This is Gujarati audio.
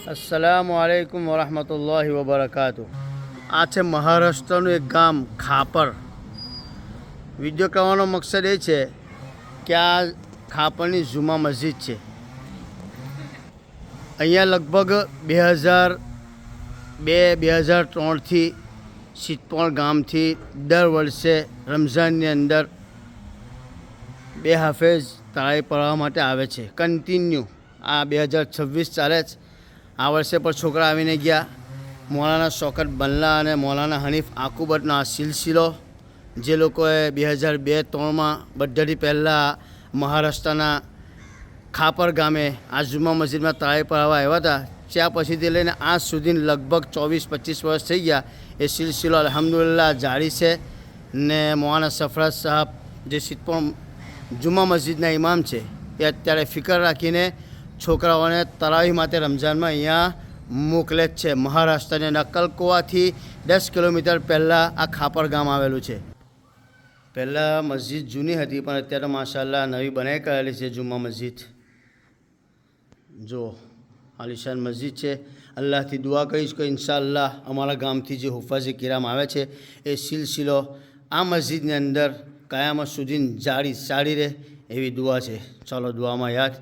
अस्सलामुअलैकुम वरहमतुल्लाहि वबरकातुह। આ છે મહારાષ્ટ્રનું એક ગામ ખાપર. વિડીયો કરવાનો મકસદ એ છે કે આ ખાપરની જુમા મસ્જિદ છે. અહીંયા લગભગ 2002-2003થી સિત્તોણ ગામથી દર વર્ષે રમઝાનની અંદર બે હાફેજ તાળી પડાવવા માટે આવે છે. કન્ટિન્યુ આ 2026 ચાલે છે. આ વર્ષે પણ છોકરા આવીને ગયા. મૌલાના શૌકત બલ્લા અને મૌલાના હનીફ આકુબતનો આ સિલસિલો જે લોકોએ 2002-2003માં બધાથી પહેલાં મહારાષ્ટ્રના ખાપર ગામે આ જુમા મસ્જિદમાં તાળી પડાવવા આવ્યા હતા, ત્યાં પછીથી લઈને આજ સુધી લગભગ 24-25 વર્ષ થઈ ગયા. એ સિલસિલો અલ્હમ્દુલિલ્લાહ જારી છે. ને મૌલાના સફરાજ સાહેબ જે સિત્તોણ જુમા મસ્જિદના ઇમામ છે એ અત્યારે ફિકર રાખીને છોકરાઓને તરાવી માટે રમઝાનમાં અહીંયા મોકલે જ છે. મહારાષ્ટ્રની અક્કલકોવાથી 10 કિલોમીટર પહેલાં આ ખાપર ગામ આવેલું છે. પહેલાં મસ્જિદ જૂની હતી પણ અત્યારે માશાલ્લાહ નવી બનાવી કરેલી છે જુમા મસ્જિદ. જો આલિશાન મસ્જિદ છે. અલ્લાહથી દુઆ કરીશ કે ઇન્શાઅલ્લાહ અમારા ગામથી જે હુફાઝે કિરામ આવે છે એ સિલસિલો આ મસ્જિદની અંદર કયામત સુધી જારી રહે એવી દુઆ છે. ચાલો દુઆમાં યાદ.